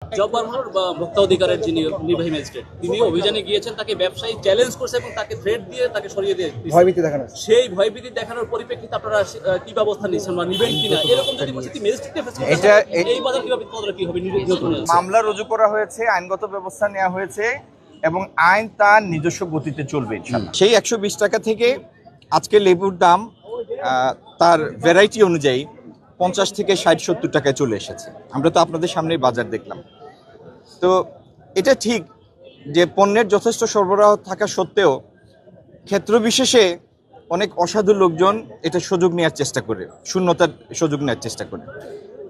জব্বার বা ভোক্তা অধিকারের যিনি নির্বাহী ম্যাজিস্ট্রেট তিনি অভিযানে গিয়েছেন, তাকে ব্যবসায়ী চ্যালেঞ্জ করছে এবং তাকে থ্রেট দিয়ে তাকে সরিয়ে দিয়ে ভয়ভীতি দেখানো হচ্ছে। সেই ভয়ভীতি দেখানোর পরিপ্রেক্ষিতে আপনারা কি ব্যবস্থা নিচ্ছেন বা নিবেন কিনা, এরকম যদি পরিস্থিতি ম্যাজিস্ট্রেটকে ফেস করতে এটা হয়, এই বাজার কিভাবে তদারকি হবে? মামলা রুজু করা হয়েছে, আইনগত ব্যবস্থা নেওয়া হয়েছে এবং আইন তার নিজস্ব গতিতে চলবে ইনশাআল্লাহ। সেই 120 টাকা থেকে আজকে লেবুর দাম তার ভ্যারাইটি অনুযায়ী 50 থেকে 60-70 টাকায় চলে এসেছে। আমরা তো আপনাদের সামনেই বাজার দেখলাম। তো এটা ঠিক যে পণ্যের যথেষ্ট সরবরাহ থাকা সত্ত্বেও ক্ষেত্র বিশেষে অনেক অসাধু লোকজন এটা সুযোগ নেওয়ার চেষ্টা করে, শূন্যতার সুযোগ নেওয়ার চেষ্টা করে।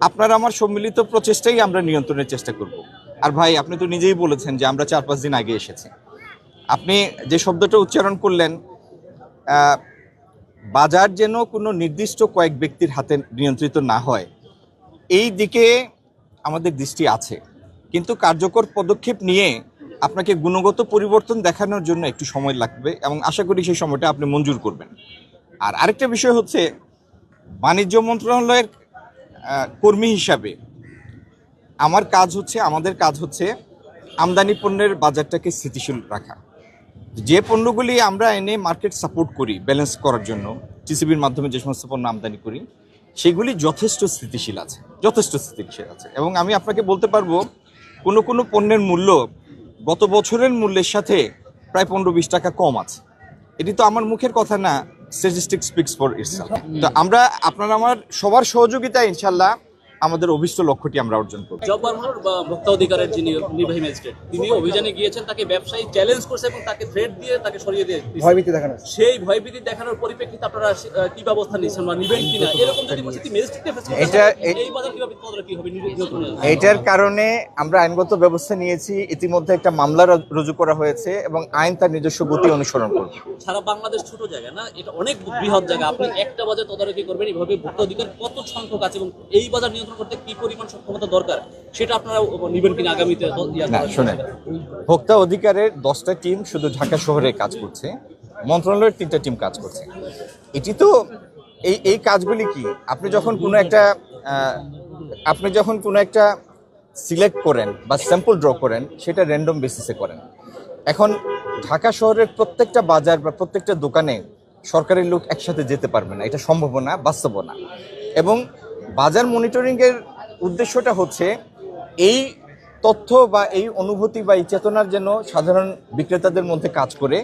আপনার আমার সম্মিলিত প্রচেষ্টাই আমরা নিয়ন্ত্রণের চেষ্টা করব। আর ভাই, আপনি তো নিজেই বলেছেন যে আমরা 4-5 দিন আগে এসেছি। আপনি যে শব্দটা উচ্চারণ করলেন, বাজার যেন কোনো নির্দিষ্ট কয়েক ব্যক্তির হাতে নিয়ন্ত্রিত না হয়, এই দিকে আমাদের দৃষ্টি আছে, কিন্তু কার্যকর পদক্ষেপ নিয়ে আপনাকে গুণগত পরিবর্তন দেখানোর জন্য একটু সময় লাগবে এবং আশা করি সেই সময়টা আপনি মঞ্জুর করবেন। আর আরেকটা বিষয় হচ্ছে, বাণিজ্য মন্ত্রণালয়ের কর্মী হিসাবে আমাদের কাজ হচ্ছে আমদানি পণ্যের বাজারটাকে স্থিতিশীল রাখা। যে পণ্যগুলি আমরা এনে মার্কেট সাপোর্ট করি ব্যালেন্স করার জন্য, টিসিবির মাধ্যমে যে সমস্ত পণ্য আমদানি করি, সেগুলি যথেষ্ট স্থিতিশীল আছে এবং আমি আপনাকে বলতে পারবো কোনো পণ্যের মূল্য গত বছরের মূল্যের সাথে প্রায় 15-20 টাকা কম আছে। এটি তো আমার মুখের কথা না, স্ট্যাটিস্টিক্স স্পিক্স ফর ইটসেলফ। তো আমরা আপনার আমার সবার সহযোগিতায় ইনশাআল্লাহ আমাদের অভিষ্ট লক্ষ্যটি আমরা অর্জন করব। জব্বার বা ভোক্তা অধিকারের যিনি নির্বাহী ম্যাজিস্ট্রেট তিনি অভিযানে গিয়েছেন, তাকে ব্যবসায়ী চ্যালেঞ্জ করছে এবং তাকে থ্রেট দিয়ে তাকে সরিয়ে দিয়ে ভয়ভীতি দেখানো হচ্ছে। সেই ভয়ভীতি দেখানোর পরিপ্রেক্ষিতে আপনারা কি ব্যবস্থা নিচ্ছেন বা নিবেন কিনা, এরকম যদি পরিস্থিতি ম্যাজিস্ট্রেটকে ফেস করতে হয়, এই বাজার কিভাবে তদারকি হবে? এটার কারণে আমরা আইনগত ব্যবস্থা নিয়েছি। ইতিমধ্যে একটা মামলা রুজু করা হয়েছে এবং আইন তার নিজস্ব গতি অনুসরণ করবে। সারা বাংলাদেশ ছোট জায়গা না, এটা অনেক বৃহৎ জায়গা। আপনি একটা বাজার তদারকি করবেন, এইভাবে ভোক্তা অধিকার কত সংখ্যক আছে এবং এই বাজার নিয়ন্ত্রণ করতে কি পরিমাণ সক্ষমতা দরকার, সেটা আপনারা নিবেন কিনা আগামীতে? না, শোনেন, ভোক্তা অধিকারের 10টা টিম শুধু ঢাকা শহরে কাজ করছে, মন্ত্রণালয়ের 3টা টিম কাজ করছে। এটি তো এই কাজগুলি কি, আপনি যখন কোনো একটা সিলেক্ট করেন বা স্যাম্পল ড্র করেন, সেটা র্যান্ডম বেসিসে করেন। এখন ঢাকা শহরের প্রত্যেকটা বাজার বা প্রত্যেকটা দোকানে সরকারের লোক একসাথে যেতে পারবে না, এটা সম্ভব না, বাস্তব না। এবং বাজার মনিটরিংয়ের উদ্দেশ্যটা হচ্ছে এই তথ্য বা এই অনুভূতি বা এই চেতনার যেন সাধারণ বিক্রেতাদের মধ্যে কাজ করে।